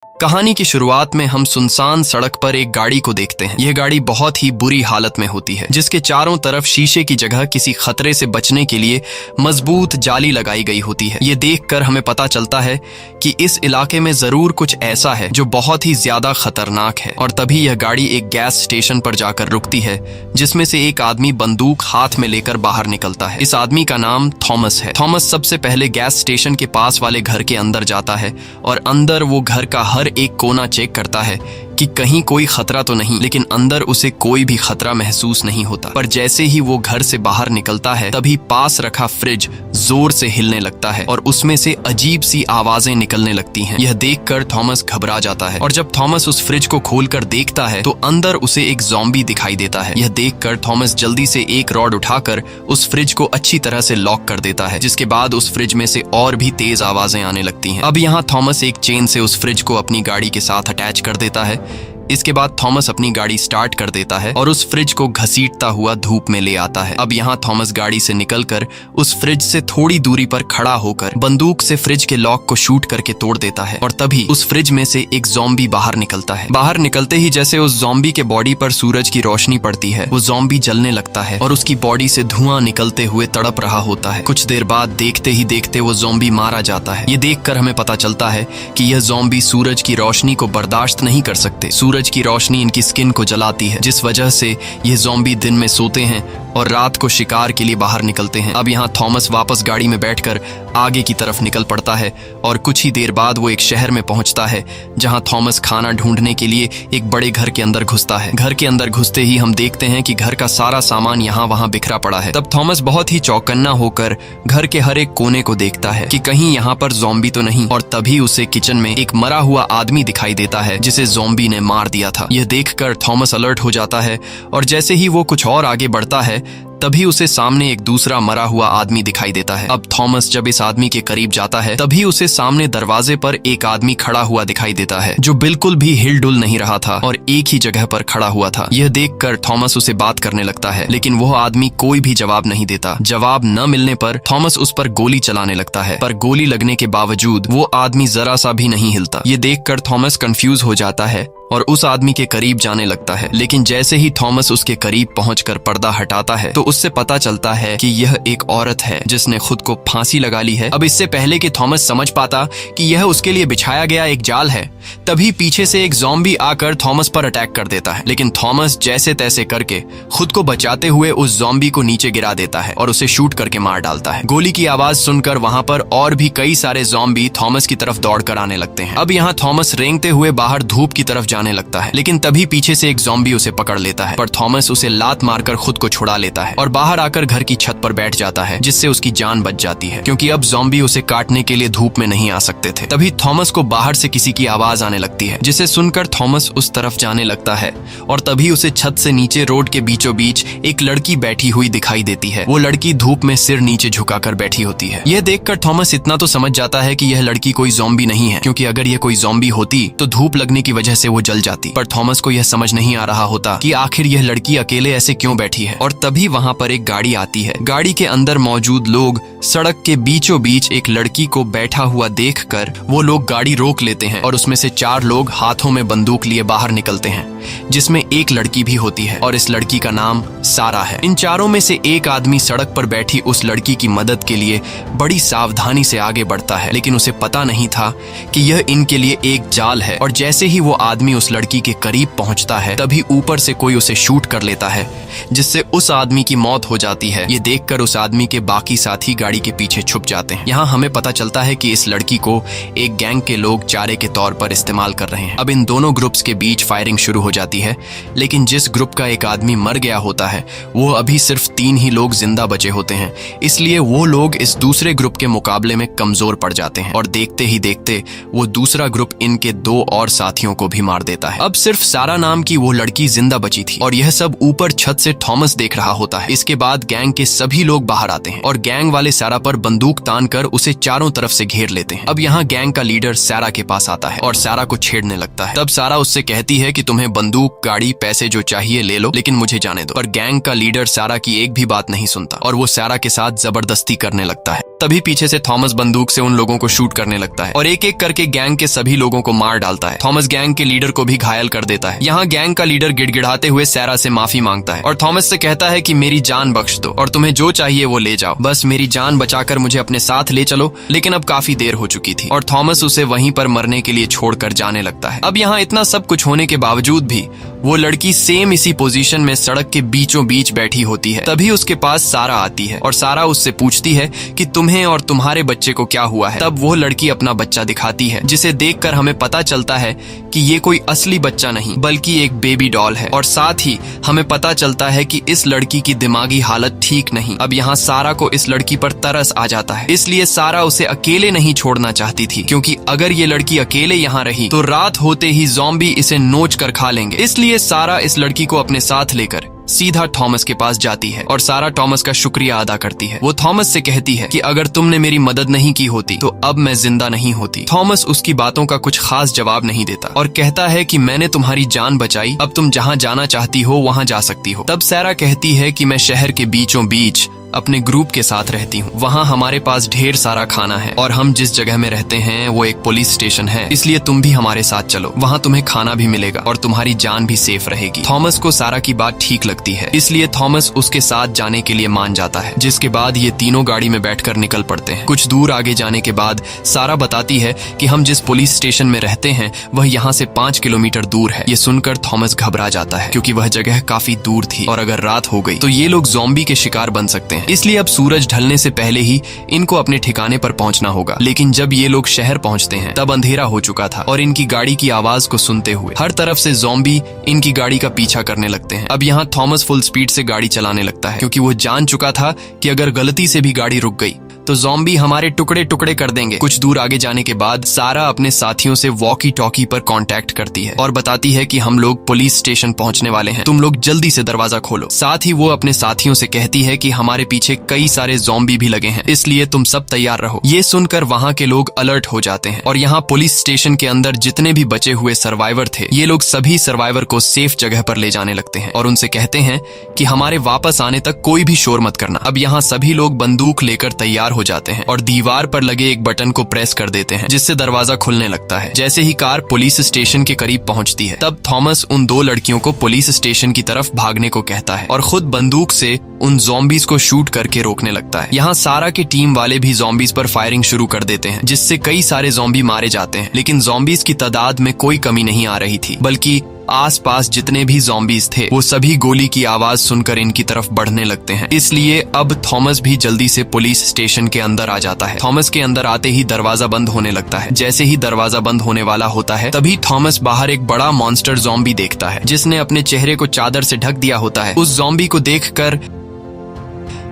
कहानी की शुरुआत में हम सुनसान सड़क पर एक गाड़ी को देखते हैं। यह गाड़ी बहुत ही बुरी हालत में होती है, जिसके चारों तरफ शीशे की जगह किसी खतरे से बचने के लिए मजबूत जाली लगाई गई होती है। ये देखकर हमें पता चलता है कि इस इलाके में जरूर कुछ ऐसा है जो बहुत ही ज्यादा खतरनाक है। और तभी यह गाड़ी एक गैस स्टेशन पर जाकर रुकती है, जिसमें से एक आदमी बंदूक हाथ में लेकर बाहर निकलता है। इस आदमी का नाम थॉमस है। थॉमस सबसे पहले गैस स्टेशन के पास वाले घर के अंदर जाता है और अंदर वो घर का हर एक कोना चेक करता है कि कहीं कोई खतरा तो नहीं, लेकिन अंदर उसे कोई भी खतरा महसूस नहीं होता। पर जैसे ही वो घर से बाहर निकलता है, तभी पास रखा फ्रिज जोर से हिलने लगता है और उसमें से अजीब सी आवाजें निकलने लगती हैं। यह देखकर थॉमस घबरा जाता है और जब थॉमस उस फ्रिज को खोलकर देखता है तो अंदर उसे एक ज़ॉम्बी दिखाई देता है। यह देखकर थॉमस जल्दी से एक रॉड उठाकर उस फ्रिज को अच्छी तरह से लॉक कर देता है, जिसके बाद उस फ्रिज में से और भी तेज आवाजें आने लगती हैं। अब यहाँ थॉमस एक चेन से उस फ्रिज को अपनी गाड़ी के साथ अटैच कर देता है। इसके बाद थॉमस अपनी गाड़ी स्टार्ट कर देता है और उस फ्रिज को घसीटता हुआ धूप में ले आता है। अब यहाँ थॉमस गाड़ी से निकलकर उस फ्रिज से थोड़ी दूरी पर खड़ा होकर बंदूक से फ्रिज के लॉक को शूट करके तोड़ देता है और तभी उस फ्रिज में से एक ज़ॉम्बी बाहर निकलता है। बाहर निकलते ही जैसे उस ज़ॉम्बी के बॉडी पर सूरज की रोशनी पड़ती है, वो ज़ॉम्बी जलने लगता है और उसकी बॉडी से धुआं निकलते हुए तड़प रहा होता है। कुछ देर बाद देखते ही देखते वो ज़ॉम्बी मारा जाता है। ये देखकर हमें पता चलता है कि यह ज़ॉम्बी सूरज की रोशनी को बर्दाश्त नहीं कर सकते। सूरज की रोशनी इनकी स्किन को जलाती है, जिस वजह से ये ज़ॉम्बी दिन में सोते हैं और रात को शिकार के लिए बाहर निकलते हैं। अब यहाँ थॉमस वापस गाड़ी में बैठकर आगे की तरफ निकल पड़ता है और कुछ ही देर बाद वो एक शहर में पहुंचता है, जहाँ थॉमस खाना ढूंढने के लिए एक बड़े घर के अंदर घुसता है। घर के अंदर घुसते ही हम देखते हैं कि घर का सारा सामान यहाँ वहाँ बिखरा पड़ा है। तब थॉमस बहुत ही चौकन्ना होकर घर के हर एक कोने को देखता है कि कहीं यहाँ पर ज़ॉम्बी तो नहीं, और तभी उसे किचन में एक मरा हुआ आदमी दिखाई देता है, जिसे ज़ॉम्बी ने मार दिया था। यह देखकर थॉमस अलर्ट हो जाता है और जैसे ही वो कुछ और आगे बढ़ता है, तभी उसे सामने एक दूसरा मरा हुआ आदमी दिखाई देता है। अब थॉमस जब इस आदमी के करीब जाता है, तभी उसे सामने दरवाजे पर एक आदमी खड़ा हुआ दिखाई देता है, जो बिल्कुल भी हिलडुल नहीं रहा था और एक ही जगह पर खड़ा हुआ था। यह देखकर थॉमस उसे बात करने लगता है, लेकिन वह आदमी कोई भी जवाब नहीं देता। जवाब न मिलने पर थॉमस उस पर गोली चलाने लगता है, पर गोली लगने के बावजूद वो आदमी जरा सा भी नहीं हिलता। ये देखकर थॉमस कंफ्यूज हो जाता है और उस आदमी के करीब जाने लगता है, लेकिन जैसे ही थॉमस उसके करीब पहुंचकर पर्दा हटाता है तो उससे पता चलता है कि यह एक औरत है जिसने खुद को फांसी लगा ली है। अब इससे पहले कि थॉमस समझ पाता कि यह उसके लिए बिछाया गया एक जाल है, तभी पीछे से एक ज़ॉम्बी आकर थॉमस पर अटैक कर देता है, लेकिन थॉमस जैसे तैसे करके खुद को बचाते हुए उस ज़ॉम्बी को नीचे गिरा देता है और उसे शूट करके मार डालता है। गोली की आवाज सुनकर वहां पर और भी कई सारे ज़ॉम्बी थॉमस की तरफ दौड़कर आने लगते हैं। अब यहाँ थॉमस रेंगते हुए बाहर धूप की तरफ जाने लगता है, लेकिन तभी पीछे से एक ज़ॉम्बी उसे पकड़ लेता है, पर थॉमस उसे लात मारकर खुद को छुड़ा लेता है और बाहर आकर घर की छत पर बैठ जाता है, जिससे उसकी जान बच जाती है, क्योंकि अब ज़ॉम्बी उसे काटने के लिए धूप में नहीं आ सकते थे। तभी थॉमस को बाहर से किसी की आवाज आने लगती है, जिसे सुनकर थॉमस उस तरफ जाने लगता है और तभी उसे छत से नीचे रोड के बीचों बीच एक लड़की बैठी हुई दिखाई देती है। वो लड़की धूप में सिर नीचे झुकाकर बैठी होती है। यह देखकर थॉमस इतना तो समझ जाता है कि यह लड़की कोई ज़ॉम्बी नहीं है, क्योंकि अगर यह कोई ज़ॉम्बी होती तो धूप लगने की वजह से वो जल जाती। पर थॉमस को यह समझ नहीं आ रहा होता कि आखिर यह लड़की अकेले ऐसे क्यों बैठी है। और तभी वहां पर एक गाड़ी आती है। गाड़ी के अंदर मौजूद लोग सड़क के बीचों बीच एक लड़की को बैठा हुआ देखकर वो लोग गाड़ी रोक लेते हैं और उसमें से 4 लोग हाथों में बंदूक लिए बाहर निकलते हैं, जिसमें एक लड़की भी होती है और इस लड़की का नाम सारा है। इन चारों में से एक आदमी सड़क पर बैठी उस लड़की की मदद के लिए बड़ी सावधानी से आगे बढ़ता है, लेकिन उसे पता नहीं था कि यह इनके लिए एक जाल है। और जैसे ही वो आदमी उस लड़की के करीब पहुंचता है, तभी ऊपर से कोई उसे शूट कर लेता है, जिससे उस आदमी की मौत हो जाती है। ये देखकर उस आदमी के बाकी साथी गाड़ी के पीछे छुप जाते हैं। यहाँ हमें पता चलता है कि इस लड़की को एक गैंग के लोग चारे के तौर पर इस्तेमाल कर रहे हैं। अब इन दोनों ग्रुप्स के बीच फायरिंग शुरू हो जाती है, लेकिन जिस ग्रुप का एक आदमी मर गया होता है, वो अभी सिर्फ 3 ही लोग जिंदा बचे होते हैं, इसलिए वो लोग इस दूसरे ग्रुप के मुकाबले में कमजोर पड़ जाते हैं और देखते ही देखते वो दूसरा ग्रुप इनके 2 और साथियों को भी मार देता है। अब सिर्फ सारा नाम की वो लड़की जिंदा बची थी और यह सब ऊपर छत से थॉमस देख रहा होता है। इसके बाद गैंग के सभी लोग बाहर आते हैं और गैंग वाले सारा पर बंदूक तानकर उसे चारों तरफ से घेर लेते हैं। अब यहाँ गैंग का लीडर सारा के पास आता है और सारा को छेड़ने लगता है। तब सारा उससे कहती है कि तुम्हें बंदूक, गाड़ी, पैसे जो चाहिए ले लो, लेकिन मुझे जाने दो। पर गैंग का लीडर सारा की एक भी बात नहीं सुनता और वो सारा के साथ जबरदस्ती करने लगता है। तभी पीछे से थॉमस बंदूक से उन लोगों को शूट करने लगता है और एक एक करके गैंग के सभी लोगों को मार डालता है। थॉमस गैंग के लीडर को भी घायल कर देता है। यहाँ गैंग का लीडर गिड़गिड़ाते हुए सैरा से माफी मांगता है और थॉमस से कहता है कि मेरी जान बख्श दो और तुम्हें जो चाहिए वो ले जाओ, बस मेरी जान बचाकर मुझे अपने साथ ले चलो। लेकिन अब काफी देर हो चुकी थी और थॉमस उसे वहीं पर मरने के लिए छोड़कर जाने लगता है। अब यहाँ इतना सब कुछ होने के बावजूद भी वो लड़की सेम इसी पोजीशन में सड़क के बीचों बीच बैठी होती है। तभी उसके पास सारा आती है और सारा उससे पूछती है कि तुम्हें और तुम्हारे बच्चे को क्या हुआ है। तब वो लड़की अपना बच्चा दिखाती है, जिसे देखकर हमें पता चलता है कि ये कोई असली बच्चा नहीं बल्कि एक बेबी डॉल है। और साथ ही हमें पता चलता है कि इस लड़की की दिमागी हालत ठीक नहीं। अब यहाँ सारा को इस लड़की पर तरस आ जाता है, इसलिए सारा उसे अकेले नहीं छोड़ना चाहती थी, क्योंकि अगर ये लड़की अकेले यहाँ रही तो रात होते ही ज़ॉम्बी इसे नोच कर खा लेंगे। इसलिए सारा इस लड़की को अपने साथ लेकर सीधा थॉमस के पास जाती है और सारा थॉमस का शुक्रिया अदा करती है। वो थॉमस से कहती है कि अगर तुमने मेरी मदद नहीं की होती तो अब मैं जिंदा नहीं होती। थॉमस उसकी बातों का कुछ खास जवाब नहीं देता और कहता है कि मैंने तुम्हारी जान बचाई, अब तुम जहाँ जाना चाहती हो वहाँ जा सकती हो। तब सैरा कहती है कि मैं शहर के बीचों बीच अपने ग्रुप के साथ रहती हूँ, वहाँ हमारे पास ढेर सारा खाना है और हम जिस जगह में रहते हैं वो एक पुलिस स्टेशन है, इसलिए तुम भी हमारे साथ चलो, वहाँ तुम्हें खाना भी मिलेगा और तुम्हारी जान भी सेफ रहेगी। थॉमस को सारा की बात ठीक लगती है, इसलिए थॉमस उसके साथ जाने के लिए मान जाता है, जिसके बाद ये तीनों गाड़ी में बैठकर निकल पड़ते हैं। कुछ दूर आगे जाने के बाद सारा बताती है कि हम जिस पुलिस स्टेशन में रहते हैं वह यहाँ से 5 किलोमीटर दूर है। ये सुनकर थॉमस घबरा जाता है, क्योंकि वह जगह काफी दूर थी और अगर रात हो गई तो ये लोग ज़ॉम्बी के शिकार बन सकते हैं। इसलिए अब सूरज ढलने से पहले ही इनको अपने ठिकाने पर पहुंचना होगा। लेकिन जब ये लोग शहर पहुंचते हैं तब अंधेरा हो चुका था और इनकी गाड़ी की आवाज को सुनते हुए हर तरफ से ज़ॉम्बी इनकी गाड़ी का पीछा करने लगते हैं। अब यहाँ थॉमस फुल स्पीड से गाड़ी चलाने लगता है, क्योंकि वो जान चुका था कि अगर गलती से भी गाड़ी रुक गई तो ज़ॉम्बी हमारे टुकड़े टुकड़े कर देंगे। कुछ दूर आगे जाने के बाद सारा अपने साथियों से वॉकी टॉकी पर कांटेक्ट करती है और बताती है कि हम लोग पुलिस स्टेशन पहुंचने वाले हैं, तुम लोग जल्दी से दरवाजा खोलो। साथ ही वो अपने साथियों से कहती है कि हमारे पीछे कई सारे ज़ॉम्बी भी लगे हैं, इसलिए तुम सब तैयार रहो। ये सुनकर वहाँ के लोग अलर्ट हो जाते हैं और यहाँ पुलिस स्टेशन के अंदर जितने भी बचे हुए सर्वाइवर थे ये लोग सभी सर्वाइवर को सेफ जगह पर ले जाने लगते हैं और उनसे कहते हैं कि हमारे वापस आने तक कोई भी शोर मत करना। अब यहाँ सभी लोग बंदूक लेकर तैयार हो जाते हैं और दीवार पर लगे एक बटन को प्रेस कर देते हैं, जिससे दरवाजा खुलने लगता है। जैसे ही कार पुलिस स्टेशन के करीब पहुंचती है तब थॉमस उन दो लड़कियों को पुलिस स्टेशन की तरफ भागने को कहता है और खुद बंदूक से उन ज़ॉम्बीज को शूट करके रोकने लगता है। यहाँ सारा की टीम वाले भी ज़ॉम्बीज पर फायरिंग शुरू कर देते हैं, जिससे कई सारे ज़ॉम्बी मारे जाते हैं। लेकिन ज़ॉम्बीज की तादाद में कोई कमी नहीं आ रही थी, बल्कि आसपास जितने भी ज़ॉम्बीज थे वो सभी गोली की आवाज सुनकर इनकी तरफ बढ़ने लगते हैं। इसलिए अब थॉमस भी जल्दी से पुलिस स्टेशन के अंदर आ जाता है। थॉमस के अंदर आते ही दरवाजा बंद होने लगता है। जैसे ही दरवाजा बंद होने वाला होता है तभी थॉमस बाहर एक बड़ा मॉन्स्टर ज़ॉम्बी देखता है, जिसने अपने चेहरे को चादर से ढक दिया होता है। उस ज़ॉम्बी को देखकर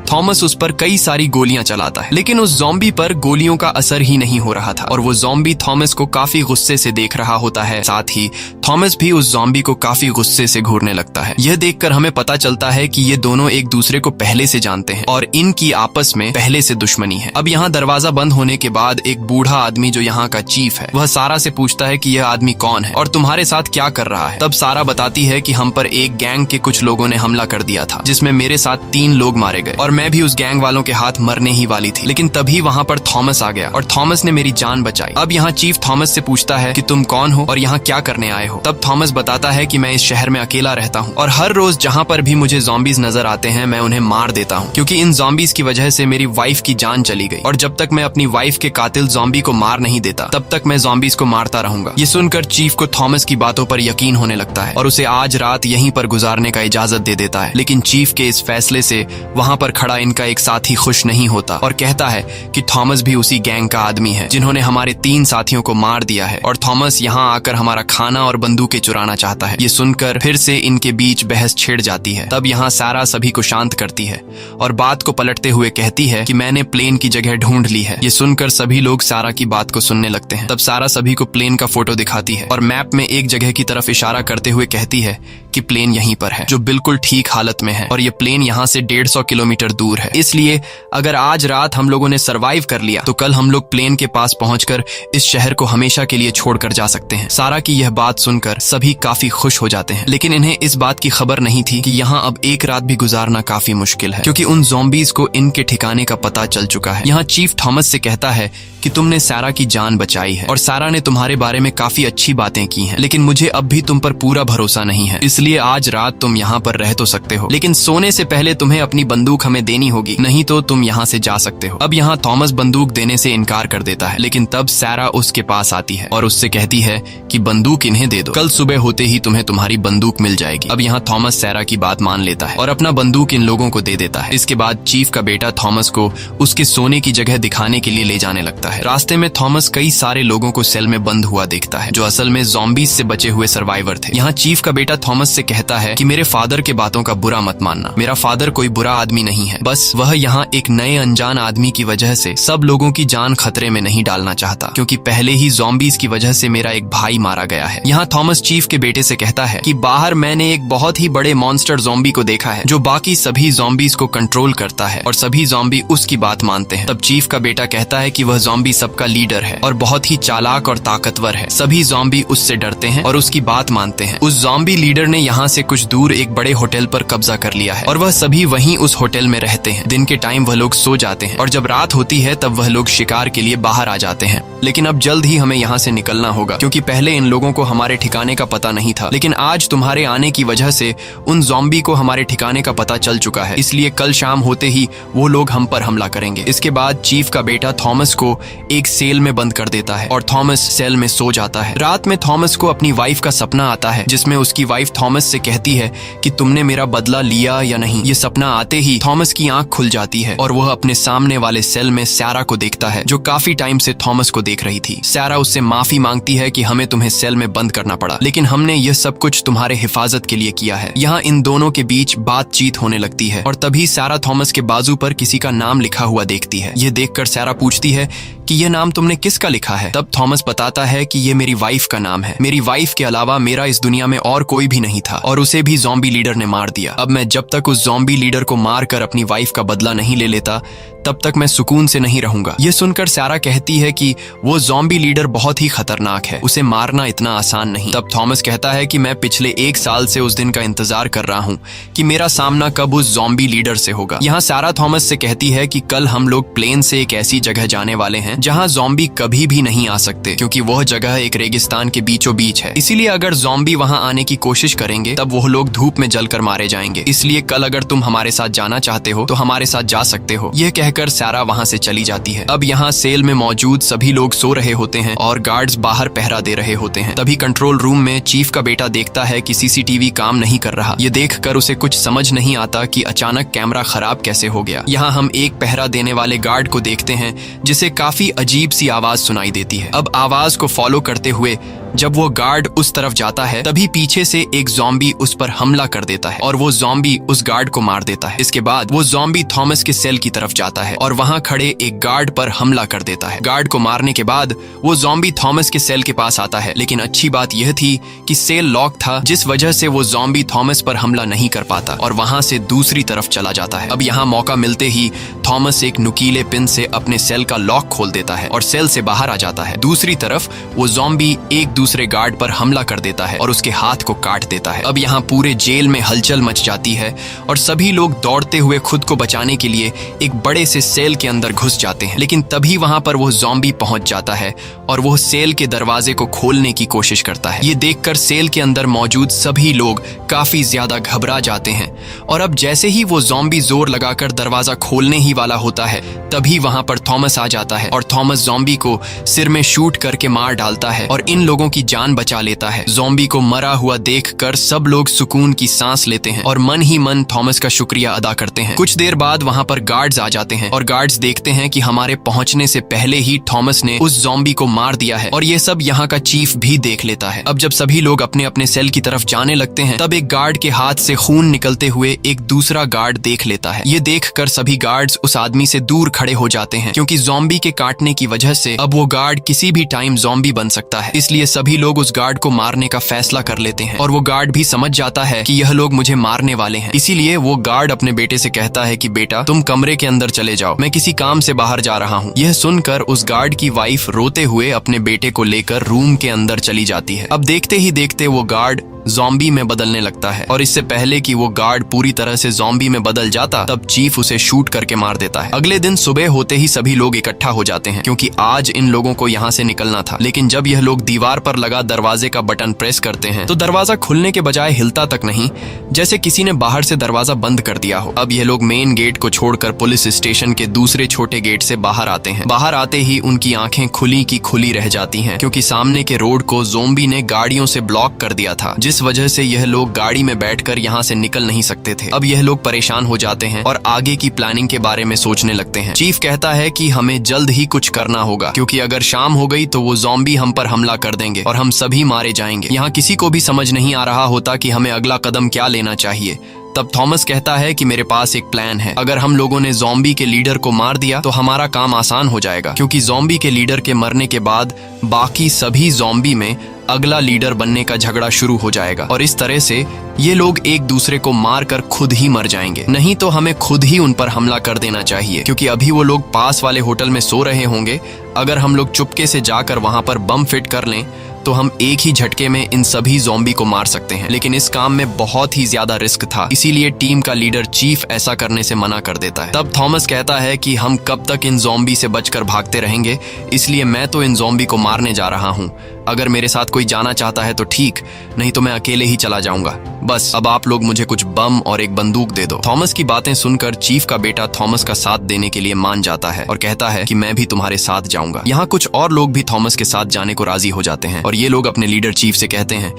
थॉमस उस पर कई सारी गोलियां चलाता है, लेकिन उस ज़ॉम्बी पर गोलियों का असर ही नहीं हो रहा था और वो ज़ॉम्बी थॉमस को काफी गुस्से से देख रहा होता है। साथ ही थॉमस भी उस ज़ॉम्बी को काफी गुस्से से घूरने लगता है। यह देखकर हमें पता चलता है कि ये दोनों एक दूसरे को पहले से जानते हैं और इनकी आपस में पहले से दुश्मनी है। अब यहाँ दरवाजा बंद होने के बाद एक बूढ़ा आदमी जो यहाँ का चीफ है वह सारा से पूछता है कि यह आदमी कौन है और तुम्हारे साथ क्या कर रहा है। तब सारा बताती है कि हम पर एक गैंग के कुछ लोगों ने हमला कर दिया था, जिसमें मेरे साथ 3 लोग मारे गए और मैं भी उस गैंग वालों के हाथ मरने ही वाली थी। लेकिन तभी वहाँ पर थॉमस आ गया और थॉमस ने मेरी जान बचाई। अब यहाँ चीफ थॉमस से पूछता है कि तुम कौन हो और यहाँ क्या करने आए हो। तब थॉमस बताता है कि मैं इस शहर में अकेला रहता हूँ और हर रोज जहाँ पर भी मुझे ज़ॉम्बीज नजर आते हैं मैं उन्हें मार देता हूँ, क्योंकि इन ज़ॉम्बीज की वजह से मेरी वाइफ की जान चली गई और जब तक मैं अपनी वाइफ के कातिल ज़ॉम्बी को मार नहीं देता तब तक मैं ज़ॉम्बीज को मारता रहूंगा। ये सुनकर चीफ को थॉमस की बातों पर यकीन होने लगता है और उसे आज रात यहीं पर गुजारने का इजाजत दे देता है। लेकिन चीफ के इस फैसले से वहाँ पर खड़ा इनका एक साथी खुश नहीं होता और कहता है कि थॉमस भी उसी गैंग का आदमी है जिन्होंने हमारे 3 साथियों को मार दिया है और थॉमस यहाँ आकर हमारा खाना और बंदूकें चुराना चाहता है। ये सुनकर फिर से इनके बीच बहस छिड़ जाती है। तब यहाँ सारा सभी को शांत करती है और बात को पलटते हुए कहती है कि मैंने प्लेन की जगह ढूंढ ली है। ये सुनकर सभी लोग सारा की बात को सुनने लगते हैं। तब सारा सभी को प्लेन का फोटो दिखाती है और मैप में एक जगह की तरफ इशारा करते हुए कहती है कि प्लेन यहीं पर है, जो बिल्कुल ठीक हालत में है और ये प्लेन यहाँ से 150 किलोमीटर दूर है। इसलिए अगर आज रात हम लोगों ने सरवाइव कर लिया तो कल हम लोग प्लेन के पास पहुंचकर इस शहर को हमेशा के लिए छोड़कर जा सकते हैं। सारा की यह बात सुनकर सुनकर सभी काफी खुश हो जाते हैं, लेकिन इन्हें इस बात की खबर नहीं थी कि यहाँ अब एक रात भी गुजारना काफी मुश्किल है, क्योंकि उन ज़ॉम्बीज़ को इनके ठिकाने का पता चल चुका है। यहाँ चीफ थॉमस से कहता है कि तुमने सारा की जान बचाई है और सारा ने तुम्हारे बारे में काफी अच्छी बातें की हैं, लेकिन मुझे अब भी तुम पर पूरा भरोसा नहीं है, इसलिए आज रात तुम यहाँ पर रह तो सकते हो, लेकिन सोने से पहले तुम्हें अपनी बंदूक हमें देनी होगी, नहीं तो तुम यहाँ से जा सकते हो। अब यहाँ थॉमस बंदूक देने से इनकार कर देता है, लेकिन तब सारा उसके पास आती है और उससे कहती है कि बंदूक इन्हें दे दो, कल सुबह होते ही तुम्हें तुम्हारी बंदूक मिल जाएगी। अब यहाँ थॉमस सारा की बात मान लेता है और अपना बंदूक इन लोगों को दे देता है। इसके बाद चीफ का बेटा थॉमस को उसके सोने की जगह दिखाने के लिए ले जाने लगता है। रास्ते में थॉमस कई सारे लोगों को सेल में बंद हुआ देखता है, जो असल में ज़ॉम्बीज़ से बचे हुए सर्वाइवर थे। यहाँ चीफ का बेटा थॉमस से कहता है कि मेरे फादर के बातों का बुरा मत मानना, मेरा फादर कोई बुरा आदमी नहीं है, बस वह यहाँ एक नए अनजान आदमी की वजह से सब लोगों की जान खतरे में नहीं डालना चाहता, क्योंकि पहले ही ज़ॉम्बीज़ की वजह से मेरा एक भाई मारा गया है। यहाँ थॉमस चीफ के बेटे से कहता है कि बाहर मैंने एक बहुत ही बड़े मॉन्स्टर ज़ॉम्बी को देखा है, जो बाकी सभी ज़ॉम्बीज़ को कंट्रोल करता है और सभी ज़ॉम्बी उसकी बात मानते हैं। तब चीफ का बेटा कहता है कि वह ज़ॉम्बी सबका लीडर है और बहुत ही चालाक और ताकतवर है, सभी ज़ॉम्बी उससे डरते हैं और उसकी बात मानते हैं। उस ज़ॉम्बी लीडर ने यहाँ से कुछ दूर एक बड़े होटल पर कब्जा कर लिया है और वह सभी वहीं उस होटल में रहते हैं। दिन के टाइम वह लोग सो जाते हैं और जब रात होती है तब वह लोग शिकार के लिए बाहर आ जाते हैं। लेकिन अब जल्द ही हमें यहाँ से निकलना होगा, क्योंकि पहले इन लोगों को हमारे ठिकाने का पता नहीं था, लेकिन आज तुम्हारे आने की वजह से उन ज़ॉम्बी को हमारे ठिकाने का पता चल चुका है, इसलिए कल शाम होते ही वो लोग हम पर हमला करेंगे। इसके बाद चीफ का बेटा थॉमस को एक सेल में बंद कर देता है और थॉमस सेल में सो जाता है। रात में थॉमस को अपनी वाइफ का सपना आता है, जिसमें उसकी वाइफ थॉमस से कहती है कि तुमने मेरा बदला लिया या नहीं। ये सपना आते ही थॉमस की आंख खुल जाती है और वह अपने सामने वाले सेल में सारा को देखता है, जो काफी टाइम से थॉमस को देख रही थी। सारा उससे माफी मांगती है कि हमें तुम्हें सेल में बंद करना पड़ा, लेकिन हमने यह सब कुछ तुम्हारे हिफाजत के लिए किया है। यहाँ इन दोनों के बीच बातचीत होने लगती है और तभी सारा थॉमस के बाजू पर किसी का नाम लिखा हुआ देखती है। ये देखकर सारा पूछती है कि यह नाम तुमने किसका लिखा है? तब थॉमस बताता है कि ये मेरी वाइफ का नाम है। मेरी वाइफ के अलावा मेरा इस दुनिया में और कोई भी नहीं था और उसे भी ज़ॉम्बी लीडर ने मार दिया। अब मैं जब तक उस ज़ॉम्बी लीडर को मारकर अपनी वाइफ का बदला नहीं ले लेता, तब तक मैं सुकून से नहीं रहूंगा। ये सुनकर सारा कहती है कि वो ज़ॉम्बी लीडर बहुत ही खतरनाक है, उसे मारना इतना आसान नहीं। तब थॉमस कहता है कि मैं पिछले 1 साल से उस दिन का इंतजार कर रहा हूँ कि मेरा सामना कब उस ज़ॉम्बी लीडर से होगा। यहाँ सारा थॉमस से कहती है कि कल हम लोग प्लेन से एक ऐसी जगह जाने वाले हैं जहाँ ज़ॉम्बी कभी भी नहीं आ सकते, क्योंकि वह जगह एक रेगिस्तान के बीचों बीच है। इसीलिए अगर ज़ॉम्बी वहाँ आने की कोशिश करेंगे तब वह लोग धूप में जलकर मारे जाएंगे। इसलिए कल अगर तुम हमारे साथ जाना चाहते हो तो हमारे साथ जा सकते हो। यह कहकर सारा वहाँ से चली जाती है। अब यहाँ सेल में मौजूद सभी लोग सो रहे होते हैं और गार्ड्स बाहर पहरा दे रहे होते हैं। तभी कंट्रोल रूम में चीफ का बेटा देखता है कि सीसीटीवी काम नहीं कर रहा। ये देखकर उसे कुछ समझ नहीं आता कि अचानक कैमरा खराब कैसे हो गया। यहाँ हम एक पहरा देने वाले गार्ड को देखते हैं जिसे काफी अजीब सी आवाज सुनाई देती है। अब आवाज को फॉलो करते हुए जब वो गार्ड उस तरफ जाता है तभी पीछे से एक ज़ॉम्बी उस पर हमला कर देता है और वो ज़ॉम्बी उस गार्ड को मार देता है। इसके बाद वो ज़ॉम्बी थॉमस के सेल की तरफ जाता है और वहां खड़े एक गार्ड पर हमला कर देता है। गार्ड को मारने के बाद वो ज़ॉम्बी थॉमस के सेल के पास आता है, लेकिन अच्छी बात यह थी कि सेल लॉक था, जिस वजह से वो ज़ॉम्बी थॉमस पर हमला नहीं कर पाता और वहां से दूसरी तरफ चला जाता है। अब यहाँ मौका मिलते ही थॉमस एक नुकीले पिन से अपने सेल का लॉक खोल देता है और सेल से बाहर आ जाता है। दूसरी तरफ वो ज़ॉम्बी एक दूसरे गार्ड पर हमला कर देता है और उसके हाथ को काट देता है। अब यहाँ पूरे जेल में हलचल मच जाती है और सभी लोग दौड़ते हुए खुद को बचाने के लिए एक बड़े से सेल के अंदर घुस जाते हैं, लेकिन तभी वहां पर वो ज़ॉम्बी पहुंच जाता है और वो सेल के दरवाजे को खोलने की कोशिश करता है। ये देखकर सेल के अंदर मौजूद सभी लोग काफी ज्यादा घबरा जाते हैं और अब जैसे ही वो ज़ॉम्बी जोर लगाकर दरवाजा खोलने ही वाला होता है तभी वहां पर थॉमस आ जाता है और थॉमस ज़ॉम्बी को सिर में शूट करके मार डालता है और इन लोगों की जान बचा लेता है। ज़ॉम्बी को मरा हुआ देखकर सब लोग सुकून की सांस लेते हैं और मन ही मन थॉमस का शुक्रिया अदा करते हैं। कुछ देर बाद वहां पर गार्ड्स आ जाते हैं और गार्ड्स देखते हैं कि हमारे पहुंचने से पहले ही थॉमस ने उस ज़ॉम्बी को मार दिया है और ये सब यहाँ का चीफ भी देख लेता है। अब जब सभी लोग अपने अपने सेल की तरफ जाने लगते हैं तब एक गार्ड के हाथ से खून निकलते हुए एक दूसरा गार्ड देख लेता है। ये देखकर सभी गार्ड्स उस आदमी से दूर खड़े हो जाते हैं, क्योंकि ज़ॉम्बी के काटने की वजह से अब वो गार्ड किसी भी टाइम ज़ॉम्बी बन सकता है। इसलिए सभी लोग उस गार्ड को मारने का फैसला कर लेते हैं और वो गार्ड भी समझ जाता है कि यह लोग मुझे मारने वाले हैं। इसीलिए वो गार्ड अपने बेटे से कहता है कि बेटा तुम कमरे के अंदर चले जाओ, मैं किसी काम से बाहर जा रहा हूँ। यह सुनकर उस गार्ड की वाइफ रोते हुए अपने बेटे को लेकर रूम के अंदर चली जाती है। अब देखते ही देखते वो गार्ड ज़ॉम्बी में बदलने लगता है और इससे पहले कि वो गार्ड पूरी तरह से ज़ॉम्बी में बदल जाता तब चीफ उसे शूट करके मार देता है। अगले दिन सुबह होते ही सभी लोग इकट्ठा हो जाते हैं, क्योंकि आज इन लोगों को यहाँ से निकलना था। लेकिन जब यह लोग दीवार पर लगा दरवाजे का बटन प्रेस करते हैं तो दरवाजा खुलने के बजाय हिलता तक नहीं, जैसे किसी ने बाहर से दरवाजा बंद कर दिया हो। अब यह लोग मेन गेट को छोड़कर पुलिस स्टेशन के दूसरे छोटे गेट से बाहर आते हैं। बाहर आते ही उनकी आंखें खुली की खुली रह जाती हैं, क्योंकि सामने के रोड को ज़ॉम्बी ने गाड़ियों से ब्लॉक कर दिया था, जिस वजह से यह लोग गाड़ी में बैठकर यहाँ से निकल नहीं सकते थे। अब यह लोग परेशान हो जाते हैं और आगे की प्लानिंग के बारे में सोचने लगते हैं। चीफ कहता है कि हमें जल्द ही कुछ करना होगा, क्योंकि अगर शाम हो गई तो वो ज़ॉम्बी हम पर हमला कर देंगे और हम सभी मारे जाएंगे। यहाँ किसी को भी समझ नहीं आ रहा होता कि हमें अगला कदम क्या लेना चाहिए। तब थॉमस कहता है कि मेरे पास एक प्लान है। अगर हम लोगों ने ज़ॉम्बी के लीडर को मार दिया तो हमारा काम आसान हो जाएगा, क्योंकि ज़ॉम्बी के लीडर के मरने के बाद बाकी सभी ज़ॉम्बी में अगला लीडर बनने का झगड़ा शुरू हो जाएगा और इस तरह से ये लोग एक दूसरे को मारकर खुद ही मर जाएंगे। नहीं तो हमें खुद ही उन पर हमला कर देना चाहिए, क्योंकि अभी वो लोग पास वाले होटल में सो रहे होंगे। अगर हम लोग चुपके से जाकर वहां पर बम फिट कर लें तो हम एक ही झटके में इन सभी ज़ॉम्बी को मार सकते हैं। लेकिन इस काम में बहुत ही ज्यादा रिस्क था, इसीलिए टीम का लीडर चीफ ऐसा करने से मना कर देता है। तब थॉमस कहता है कि हम कब तक इन ज़ॉम्बी से बचकर भागते रहेंगे, इसलिए मैं तो इन ज़ॉम्बी को मारने जा रहा हूँ। अगर मेरे साथ कोई जाना चाहता है तो ठीक, नहीं तो मैं अकेले ही चला जाऊंगा। बस अब आप लोग मुझे कुछ बम और एक बंदूक दे दो। थॉमस की बातें सुनकर चीफ का बेटा थॉमस का साथ देने के लिए मान जाता है और कहता है कि मैं भी तुम्हारे साथ जाऊंगा। यहाँ कुछ और लोग भी थॉमस के साथ जाने को राजी हो जाते हैं और ये लोग अपने लीडर चीफ से कहते हैं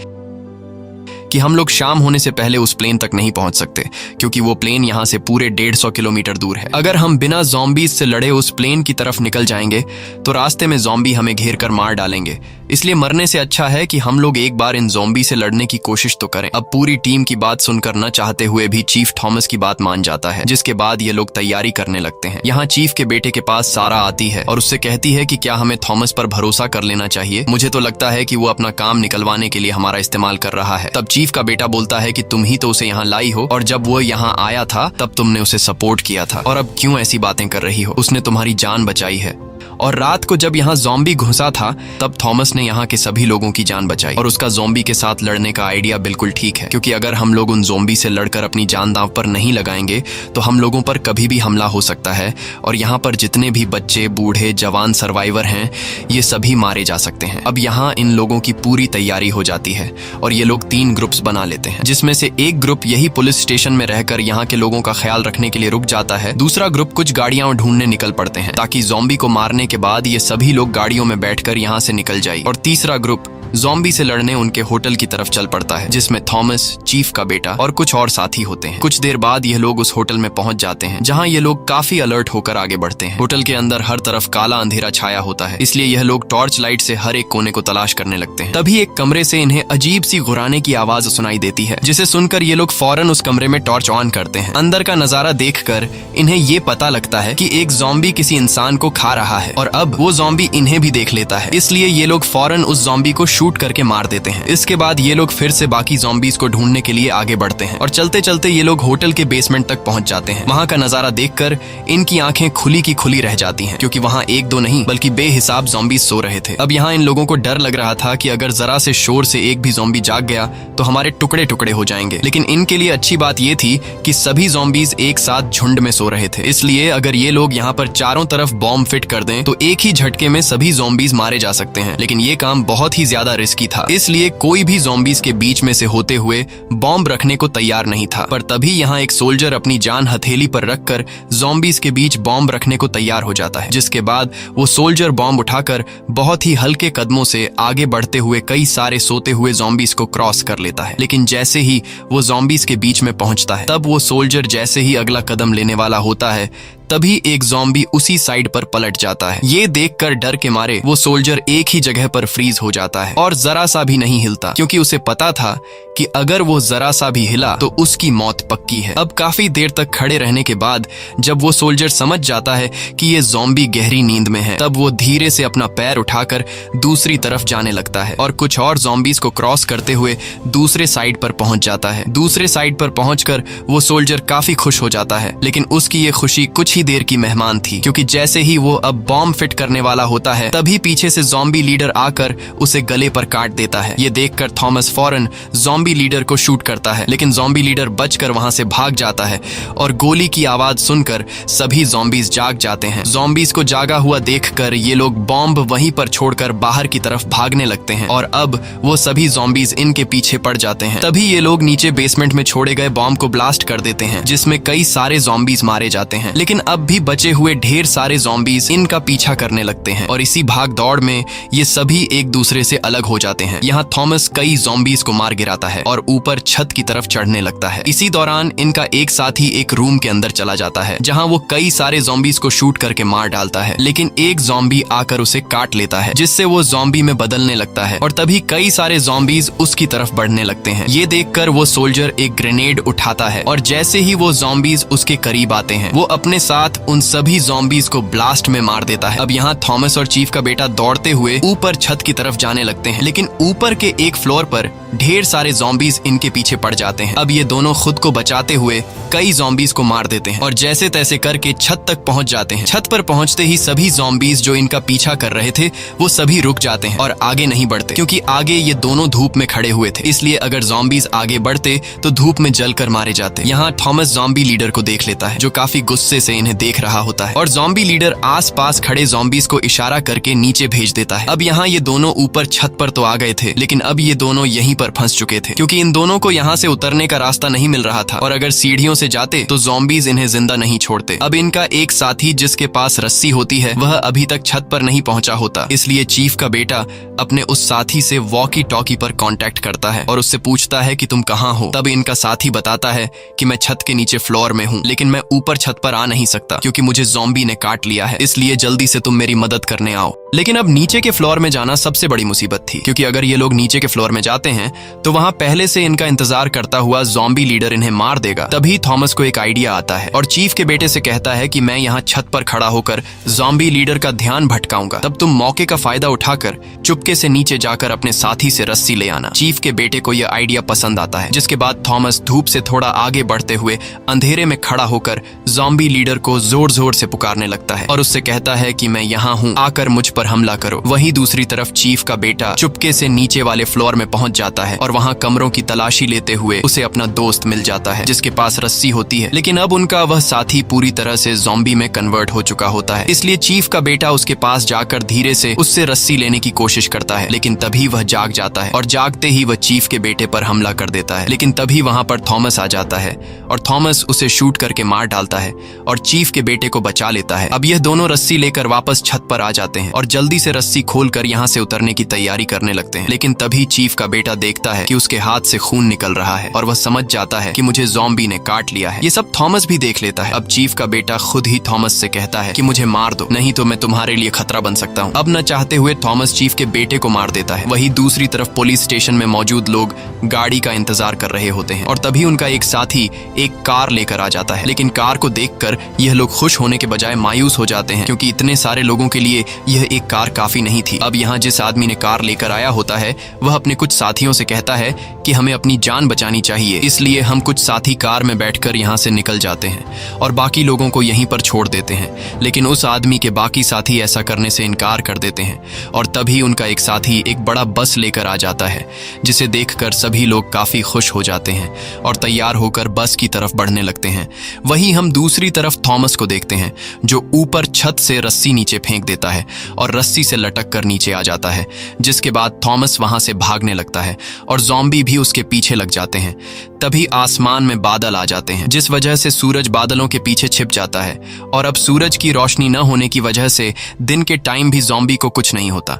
कि हम लोग शाम होने से पहले उस प्लेन तक नहीं पहुंच सकते, क्योंकि वो प्लेन यहाँ से पूरे 150 किलोमीटर दूर है। अगर हम बिना ज़ॉम्बीज से लड़े उस प्लेन की तरफ निकल जाएंगे तो रास्ते में ज़ॉम्बी हमें घेर कर मार डालेंगे। इसलिए मरने से अच्छा है कि हम लोग एक बार इन ज़ॉम्बी से लड़ने की कोशिश तो करें। अब पूरी टीम की बात सुनकर न चाहते हुए भी चीफ थॉमस की बात मान जाता है, जिसके बाद ये लोग तैयारी करने लगते हैं। यहाँ चीफ के बेटे के पास सारा आती है और उससे कहती है कि क्या हमें थॉमस पर भरोसा कर लेना चाहिए। मुझे तो लगता है कि वो अपना काम निकलवाने के लिए हमारा इस्तेमाल कर रहा है। तब चीफ का बेटा बोलता है कि तुम ही तो उसे यहाँ लाई हो, और जब वो यहाँ आया था तब तुमने उसे सपोर्ट किया था, और अब क्यों ऐसी बातें कर रही हो? उसने तुम्हारी जान बचाई है। और रात को जब यहाँ ज़ॉम्बी घुसा था तब थॉमस ने यहाँ के सभी लोगों की जान बचाई, और उसका ज़ॉम्बी के साथ लड़ने का आइडिया बिल्कुल ठीक है, क्योंकि अगर हम लोग उन ज़ॉम्बी से लड़कर अपनी जान दांव पर नहीं लगाएंगे तो हम लोगों पर कभी भी हमला हो सकता है और यहाँ पर जितने भी बच्चे, बूढ़े, जवान सर्वाइवर हैं ये सभी मारे जा सकते हैं। अब यहाँ इन लोगों की पूरी तैयारी हो जाती है और ये लोग 3 ग्रुप्स बना लेते हैं, जिसमें से एक ग्रुप यही पुलिस स्टेशन में रहकर यहाँ के लोगों का ख्याल रखने के लिए रुक जाता है। दूसरा ग्रुप कुछ गाड़ियां ढूंढने निकल पड़ते हैं ताकि ज़ॉम्बी को मारने के बाद ये सभी लोग गाड़ियों में बैठकर यहाँ से निकल जाए, और तीसरा ग्रुप ज़ॉम्बी से लड़ने उनके होटल की तरफ चल पड़ता है, जिसमें थॉमस, चीफ का बेटा और कुछ और साथी होते हैं। कुछ देर बाद यह लोग उस होटल में पहुंच जाते हैं, जहां ये लोग काफी अलर्ट होकर आगे बढ़ते हैं। होटल के अंदर हर तरफ काला अंधेरा छाया होता है, इसलिए यह लोग टॉर्च लाइट से हर एक कोने को तलाश करने लगते हैं। तभी एक कमरे से इन्हें अजीब सी गुर्राने की आवाज सुनाई देती है, जिसे सुनकर ये लोग फौरन उस कमरे में टॉर्च ऑन करते हैं। अंदर का नजारा देखकर इन्हें ये पता लगता है कि एक ज़ॉम्बी किसी इंसान को खा रहा है, और अब वो ज़ॉम्बी इन्हें भी देख लेता है, इसलिए ये लोग फौरन उस ज़ॉम्बी को शूट करके मार देते हैं। इसके बाद ये लोग फिर से बाकी ज़ॉम्बीज को ढूंढने के लिए आगे बढ़ते हैं, और चलते चलते ये लोग होटल के बेसमेंट तक पहुंच जाते हैं। वहां का नजारा देखकर इनकी आंखें खुली की खुली रह जाती हैं, क्योंकि वहां एक दो नहीं बल्कि बेहिसाब ज़ॉम्बीज सो रहे थे। अब यहाँ इन लोगों को डर लग रहा था कि अगर जरा से शोर से एक भी ज़ॉम्बी जाग गया तो हमारे टुकड़े टुकड़े हो जाएंगे। लेकिन इनके लिए अच्छी बात ये थी कि सभी ज़ॉम्बीज एक साथ झुंड में सो रहे थे, इसलिए अगर ये लोग यहाँ पर चारों तरफ बॉम्ब फिट कर दें तो एक ही झटके में सभी ज़ॉम्बीज मारे जा सकते हैं। लेकिन ये काम बहुत ही ज्यादा रिस्की था, इसलिए कोई भी ज़ॉम्बीज के बीच में से होते हुए बॉम्ब रखने को तैयार नहीं था। पर तभी यहाँ एक सोल्जर अपनी जान हथेली पर रखकर ज़ॉम्बीज के बीच बॉम्ब रखने को तैयार हो जाता है, जिसके बाद वो सोल्जर बॉम्ब उठाकर बहुत ही हल्के कदमों से आगे बढ़ते हुए कई सारे सोते हुए ज़ॉम्बीज को क्रॉस कर लेता है। लेकिन जैसे ही वो ज़ॉम्बीज के बीच में पहुंचता है, तब वो सोल्जर जैसे ही अगला कदम लेने वाला होता है तभी एक ज़ॉम्बी उसी साइड पर पलट जाता है। ये देखकर डर के मारे वो सोल्जर एक ही जगह पर फ्रीज हो जाता है और जरा सा भी नहीं हिलता, क्योंकि उसे पता था कि अगर वो जरा सा भी हिला तो उसकी मौत पक्की है। अब काफी देर तक खड़े रहने के बाद जब वो सोल्जर समझ जाता है कि ये ज़ॉम्बी गहरी नींद में है, तब वो धीरे से अपना पैर उठाकर दूसरी तरफ जाने लगता है और कुछ और ज़ॉम्बीज को क्रॉस करते हुए दूसरे साइड पर पहुंच जाता है। दूसरे साइड पर पहुंचकर वो सोल्जर काफी खुश हो जाता है, लेकिन उसकी ये खुशी कुछ ही देर की मेहमान थी, क्योंकि जैसे ही वो अब बॉम्ब फिट करने वाला होता है तभी पीछे से ज़ॉम्बी लीडर आकर उसे गले पर काट देता है। ये देखकर थॉमस फौरन ज़ॉम्बी लीडर को शूट करता है, लेकिन ज़ॉम्बी लीडर बचकर वहां से भाग जाता है और गोली की आवाज सुनकर सभी ज़ॉम्बीज जाग जाते हैं। ज़ॉम्बीज को जागा हुआ देखकर ये लोग बॉम्ब वहीं पर छोड़कर बाहर की तरफ भागने लगते हैं और अब वो सभी ज़ॉम्बीज इनके पीछे पड़ जाते हैं। तभी ये लोग नीचे बेसमेंट में छोड़े गए बॉम्ब को ब्लास्ट कर देते हैं, जिसमें कई सारे ज़ॉम्बीज मारे जाते हैं, लेकिन अब भी बचे हुए ढेर सारे ज़ॉम्बीज इनका पीछा करने लगते हैं और इसी भाग दौड़ में ये सभी एक दूसरे से अलग हो जाते हैं। यहाँ थॉमस कई ज़ॉम्बीज को मार गिराता है और ऊपर छत की तरफ चढ़ने लगता है। इसी दौरान इनका एक साथी एक रूम के अंदर चला जाता है, जहाँ वो कई सारे ज़ॉम्बीज को शूट करके मार डालता है, लेकिन एक ज़ॉम्बी आकर उसे काट लेता है, जिससे वो ज़ॉम्बी में बदलने लगता है और तभी कई सारे ज़ॉम्बीज उसकी तरफ बढ़ने लगते हैं। ये देखकर वो सोल्जर एक ग्रेनेड उठाता है और जैसे ही वो ज़ॉम्बीज उसके करीब आते हैं वो अपने साथ उन सभी ज़ॉम्बीज को ब्लास्ट में मार देता है। अब यहाँ थॉमस और चीफ का बेटा दौड़ते हुए ऊपर छत की तरफ जाने लगते हैं, लेकिन ऊपर के एक फ्लोर पर ढेर सारे ज़ॉम्बीज इनके पीछे पड़ जाते हैं। अब ये दोनों खुद को बचाते हुए कई ज़ॉम्बीज को मार देते हैं और जैसे तैसे करके छत तक पहुंच जाते हैं। छत पर पहुंचते ही सभी ज़ॉम्बीज जो इनका पीछा कर रहे थे वो सभी रुक जाते हैं और आगे नहीं बढ़ते, क्योंकि आगे ये दोनों धूप में खड़े हुए थे, इसलिए अगर ज़ॉम्बीज आगे बढ़ते तो धूप में जलकर मारे जाते। यहाँ थॉमस ज़ॉम्बी लीडर को देख लेता है, जो काफी गुस्से से इन्हें देख रहा होता है, और ज़ॉम्बी लीडर आस पास खड़े ज़ॉम्बीज को इशारा करके नीचे भेज देता है। अब यहाँ ये दोनों ऊपर छत पर तो आ गए थे, लेकिन अब ये दोनों यहीं पर फंस चुके थे, क्योंकि इन दोनों को यहाँ से उतरने का रास्ता नहीं मिल रहा था और अगर सीढ़ियों से जाते तो ज़ॉम्बीज इन्हें जिंदा नहीं छोड़ते। अब इनका एक साथी जिसके पास रस्सी होती है वह अभी तक छत पर नहीं पहुंचा होता, इसलिए चीफ का बेटा अपने उस साथी से वॉकी टॉकी पर कांटेक्ट करता है और उससे पूछता है कि तुम कहाँ हो। तब इनका साथी बताता है कि मैं छत के नीचे फ्लोर में हूँ, लेकिन मैं ऊपर छत पर आ नहीं सकता क्योंकि मुझे ज़ॉम्बी ने काट लिया है, इसलिए जल्दी से तुम मेरी मदद करने आओ। लेकिन अब नीचे के फ्लोर में जाना सबसे बड़ी मुसीबत थी, क्योंकि अगर ये लोग नीचे के फ्लोर में जाते हैं तो वहां पहले से इनका इंतजार करता हुआ ज़ॉम्बी लीडर इन्हें मार देगा। तभी थॉमस को एक आइडिया आता है और चीफ के बेटे से कहता है कि मैं यहाँ छत पर खड़ा होकर ज़ॉम्बी लीडर का ध्यान भटकाऊंगा, तब तुम मौके का फायदा उठाकर चुपके से नीचे जाकर अपने साथी से रस्सी ले आना। चीफ के बेटे को यह आइडिया पसंद आता है, जिसके बाद थॉमस धूप से थोड़ा आगे बढ़ते हुए अंधेरे में खड़ा होकर ज़ॉम्बी लीडर को जोर जोर से पुकारने लगता है और उससे कहता है कि मैं यहाँ हूँ, आकर मुझ पर हमला करो। वहीं दूसरी तरफ चीफ का बेटा चुपके से नीचे वाले फ्लोर में पहुंच जाता है और वहां कमरों की तलाशी लेते हुए उसे अपना दोस्त मिल जाता है, जिसके पास रस्सी होती है, लेकिन अब उनका वह साथी पूरी तरह से ज़ॉम्बी में कन्वर्ट हो चुका होता है। इसलिए चीफ का बेटा उसके पास जाकर धीरे से उससे रस्सी लेने की कोशिश करता है, लेकिन तभी वह जाग जाता है और जागते ही वह चीफ के बेटे पर हमला कर देता है। लेकिन तभी वहां पर थॉमस आ जाता है और थॉमस उसे शूट करके मार डालता है और चीफ के बेटे को बचा लेता है। अब यह दोनों रस्सी लेकर वापस छत पर आ जाते हैं और जल्दी से रस्सी खोलकर यहाँ से उतरने की तैयारी करने लगते हैं, लेकिन तभी चीफ का बेटा देखता है कि उसके हाथ से खून निकल रहा है और वह समझ जाता है कि मुझे ज़ॉम्बी ने काट लिया है। ये सब थॉमस भी देख लेता है। अब चीफ का बेटा खुद ही थॉमस से कहता है कि मुझे मार दो, नहीं तो मैं तुम्हारे लिए खतरा बन सकता हूँ। अब न चाहते हुए थॉमस चीफ के बेटे को मार देता है। वहीं दूसरी तरफ पुलिस स्टेशन में मौजूद लोग गाड़ी का इंतजार कर रहे होते हैं और तभी उनका एक साथी एक कार लेकर आ जाता है, लेकिन कार को देखकर यह लोग खुश होने के बजाय मायूस हो जाते हैं, क्योंकि इतने सारे लोगों के लिए यह एक कार काफी नहीं थी। अब यहाँ जिस आदमी ने कार लेकर आया होता है वह अपने कुछ साथियों से कहता है कि हमें अपनी जान बचानी चाहिए, इसलिए हम कुछ साथी कार में बैठकर यहाँ से निकल जाते हैं और बाकी लोगों को यहीं पर छोड़ देते हैं। लेकिन उस आदमी के बाकी साथी ऐसा करने से इनकार कर देते हैं और तभी उनका एक साथी एक बड़ा बस लेकर आ जाता है, जिसे देखकर सभी लोग काफी खुश हो जाते हैं और तैयार होकर बस की तरफ बढ़ने लगते हैं। वहीं हम दूसरी तरफ थॉमस को देखते हैं, जो ऊपर छत से रस्सी नीचे फेंक देता है और रस्सी से लटक कर नीचे आ जाता है, जिसके बाद थॉमस वहां से भागने लगता है और ज़ॉम्बी भी उसके पीछे लग जाते हैं। तभी आसमान में बादल आ जाते हैं, जिस वजह से सूरज बादलों के पीछे छिप जाता है और अब सूरज की रोशनी न होने की वजह से दिन के टाइम भी ज़ॉम्बी को कुछ नहीं होता।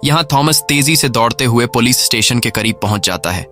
यहाँ थॉमस तेजी से दौड़ते हुए पुलिस स्टेशन के करीब पहुंच जाता है,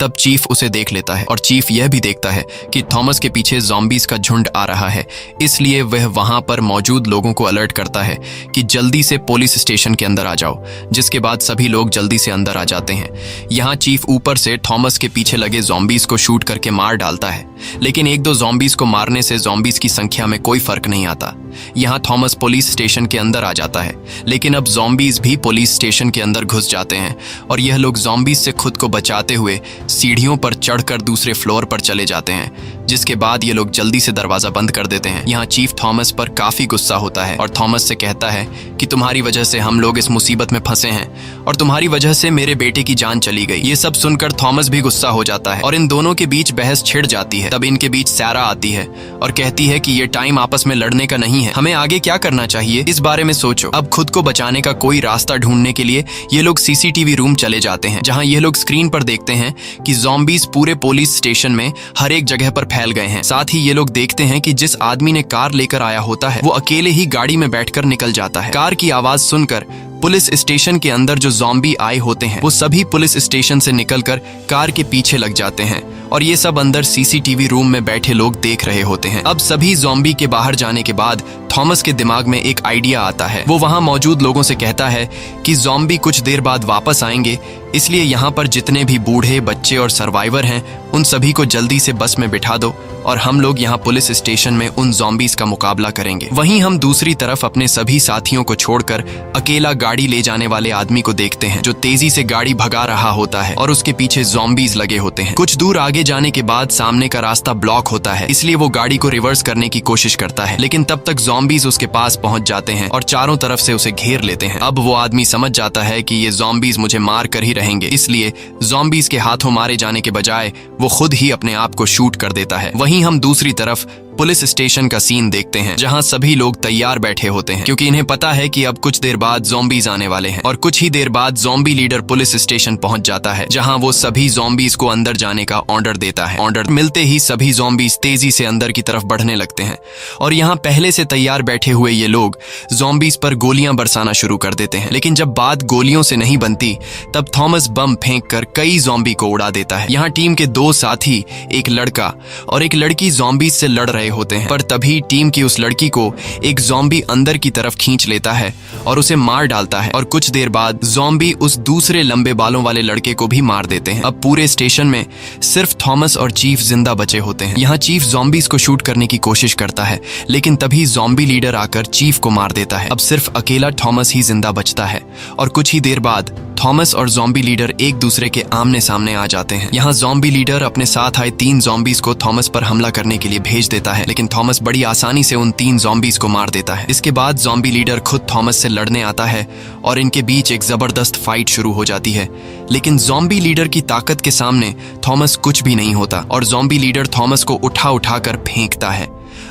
तब चीफ उसे देख लेता है और चीफ यह भी देखता है कि थॉमस के पीछे ज़ॉम्बीज का झुंड आ रहा है। इसलिए वह वहां पर मौजूद लोगों को अलर्ट करता है कि जल्दी से पुलिस स्टेशन के अंदर आ जाओ, जिसके बाद सभी लोग जल्दी से अंदर आ जाते हैं। यहाँ चीफ ऊपर से थॉमस के पीछे लगे ज़ॉम्बीज को शूट करके मार डालता है, लेकिन एक दो ज़ॉम्बीज को मारने से ज़ॉम्बीज की संख्या में कोई फर्क नहीं आता। यहाँ थॉमस पुलिस स्टेशन के अंदर आ जाता है, लेकिन अब ज़ॉम्बीज भी पुलिस स्टेशन के अंदर घुस जाते हैं और यह लोग ज़ॉम्बीज से खुद को बचाते हुए सीढ़ियों पर चढ़कर दूसरे फ्लोर पर चले जाते हैं, जिसके बाद ये लोग जल्दी से दरवाजा बंद कर देते हैं। यहाँ चीफ थॉमस पर काफी गुस्सा होता है और थॉमस से कहता है कि तुम्हारी वजह से हम लोग इस मुसीबत में फंसे हैं और तुम्हारी वजह से मेरे बेटे की जान चली गई। ये सब सुनकर थॉमस भी गुस्सा हो जाता है और इन दोनों के बीच बहस छिड़ जाती है। तब इनके बीच सैरा आती है और कहती है कि ये टाइम आपस में लड़ने का नहीं है, हमें आगे क्या करना चाहिए इस बारे में सोचो। अब खुद को बचाने का कोई रास्ता ढूंढने के लिए ये लोग सीसीटीवी रूम चले जाते हैं, जहाँ ये लोग स्क्रीन पर देखते हैं कि ज़ॉम्बीज पूरे पुलिस स्टेशन में हर एक जगह पर फैल गए हैं। साथ ही ये लोग देखते हैं कि जिस आदमी ने कार लेकर आया होता है वो अकेले ही गाड़ी में बैठकर निकल जाता है। कार की आवाज सुनकर पुलिस स्टेशन के अंदर जो ज़ॉम्बी आए होते हैं वो सभी पुलिस स्टेशन से निकलकर कार के पीछे लग जाते हैं और ये सब अंदर सीसीटीवी रूम में बैठे लोग देख रहे होते हैं। अब सभी ज़ॉम्बी के बाहर जाने के बाद थॉमस के दिमाग में एक आइडिया आता है। वो वहां मौजूद लोगों से कहता है कि ज़ॉम्बी कुछ देर बाद वापस आएंगे, इसलिए यहाँ पर जितने भी बूढ़े, बच्चे और सर्वाइवर हैं उन सभी को जल्दी से बस में बिठा दो और हम लोग यहाँ पुलिस स्टेशन में उन ज़ॉम्बीज का मुकाबला करेंगे। वहीं हम दूसरी तरफ अपने सभी साथियों को छोड़कर अकेला गाड़ी ले जाने वाले आदमी को देखते हैं जो तेजी से गाड़ी भगा रहा होता है और उसके पीछे ज़ॉम्बीज लगे होते हैं। कुछ दूर आगे जाने के बाद सामने का रास्ता ब्लॉक होता है, इसलिए वो गाड़ी को रिवर्स करने की कोशिश करता है, लेकिन तब तक ज़ॉम्बीज उसके पास पहुंच जाते हैं और चारों तरफ से उसे घेर लेते हैं। अब वो आदमी समझ जाता है कि ये ज़ॉम्बीज मुझे मार कर ही रहेंगे, इसलिए ज़ॉम्बीज के हाथों मारे जाने के बजाय वो खुद ही अपने आप को शूट कर देता है। वहीं हम दूसरी तरफ पुलिस स्टेशन का सीन देखते हैं, जहां सभी लोग तैयार बैठे होते हैं क्योंकि इन्हें पता है कि अब कुछ देर बाद ज़ॉम्बीज आने वाले हैं। और कुछ ही देर बाद ज़ॉम्बी लीडर पुलिस स्टेशन पहुंच जाता है, जहां वो सभी ज़ॉम्बीज को अंदर जाने का ऑर्डर देता है। ऑर्डर मिलते ही सभी ज़ॉम्बीज तेजी से अंदर की तरफ बढ़ने लगते हैं और यहाँ पहले से तैयार बैठे हुए ये लोग ज़ॉम्बीज पर गोलियां बरसाना शुरू कर देते हैं। लेकिन जब बात गोलियों से नहीं बनती तब थॉमस बम फेंक कर कई ज़ॉम्बी को उड़ा देता है। यहाँ टीम के दो साथी, एक लड़का और एक लड़की ज़ॉम्बीज से लड़ रहे होते हैं, पर तभी टीम की उस लड़की को एक ज़ॉम्बी अंदर की तरफ खींच लेता है और उसे मार डालता है और कुछ देर बाद ज़ॉम्बी उस दूसरे लंबे बालों वाले लड़के को भी मार देते हैं। अब पूरे स्टेशन में सिर्फ थॉमस और चीफ जिंदा बचे होते हैं। यहाँ चीफ ज़ॉम्बीज को शूट करने की कोशिश करता है, लेकिन तभी ज़ॉम्बी लीडर आकर चीफ को मार देता है। अब सिर्फ अकेला थॉमस ही जिंदा बचता है और कुछ ही देर बाद थॉमस और ज़ॉम्बी लीडर एक दूसरे के आमने सामने आ जाते हैं। यहाँ ज़ॉम्बी लीडर अपने साथ आए 3 ज़ॉम्बीज को थॉमस पर हमला करने के लिए भेज देता है, लेकिन थॉमस बड़ी आसानी से उन 3 ज़ॉम्बीज को मार देता है। इसके बाद ज़ॉम्बी लीडर खुद थॉमस से लड़ने आता है और इनके बीच एक जबरदस्त फाइट शुरू हो जाती है, लेकिन ज़ॉम्बी लीडर की ताकत के सामने थॉमस कुछ भी नहीं होता और ज़ॉम्बी लीडर थॉमस को उठा कर फेंकता है।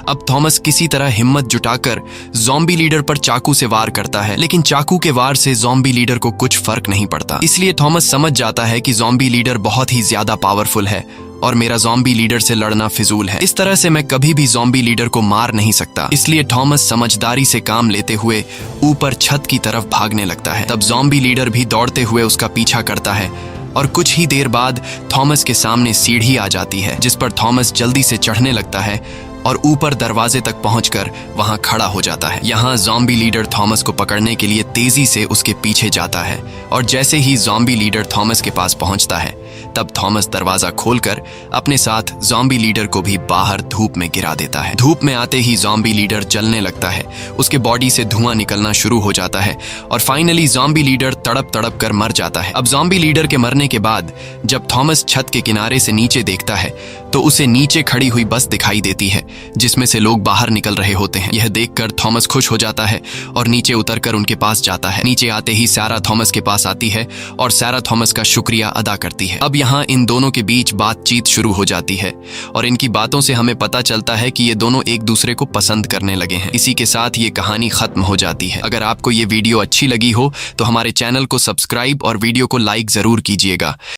अब थॉमस किसी तरह हिम्मत जुटाकर ज़ॉम्बी लीडर पर चाकू से वार करता है, लेकिन चाकू के वार से ज़ॉम्बी लीडर को कुछ फर्क नहीं पड़ता। इसलिए थॉमस समझ जाता है कि ज़ॉम्बी लीडर बहुत ही ज्यादा पावरफुल है और मेरा ज़ॉम्बी लीडर से लड़ना फिजूल है। इस तरह से मैं कभी भी ज़ॉम्बी लीडर को मार नहीं सकता। इसलिए थॉमस समझदारी से काम लेते हुए ऊपर छत की तरफ भागने लगता है। तब ज़ॉम्बी लीडर भी दौड़ते हुए उसका पीछा करता है और कुछ ही देर बाद थॉमस के सामने सीढ़ी आ जाती है, जिस पर थॉमस जल्दी से चढ़ने लगता है और ऊपर दरवाजे तक पहुंचकर वहां खड़ा हो जाता है। यहाँ ज़ॉम्बी लीडर थॉमस को पकड़ने के लिए तेजी से उसके पीछे जाता है और जैसे ही ज़ॉम्बी लीडर थॉमस के पास पहुंचता है तब थॉमस दरवाजा खोलकर अपने साथ ज़ॉम्बी लीडर को भी बाहर धूप में गिरा देता है। धूप में आते ही ज़ॉम्बी लीडर जलने लगता है, उसके बॉडी से धुआं निकलना शुरू हो जाता है और फाइनली ज़ॉम्बी लीडर तड़प कर मर जाता है। अब ज़ॉम्बी लीडर के मरने के बाद जब थॉमस छत के किनारे से नीचे देखता है तो उसे नीचे खड़ी हुई बस दिखाई देती है, जिसमें से लोग बाहर निकल रहे होते हैं। यह देखकर थॉमस खुश हो जाता है और नीचे उतरकर उनके पास जाता है। नीचे आते ही सैरा थॉमस के पास आती है और सैरा थॉमस का शुक्रिया अदा करती है। अब यहाँ इन दोनों के बीच बातचीत शुरू हो जाती है और इनकी बातों से हमें पता चलता है कि ये दोनों एक दूसरे को पसंद करने लगे हैं। इसी के साथ ये कहानी खत्म हो जाती है। अगर आपको ये वीडियो अच्छी लगी हो तो हमारे चैनल को सब्सक्राइब और वीडियो को लाइक जरूर कीजिएगा।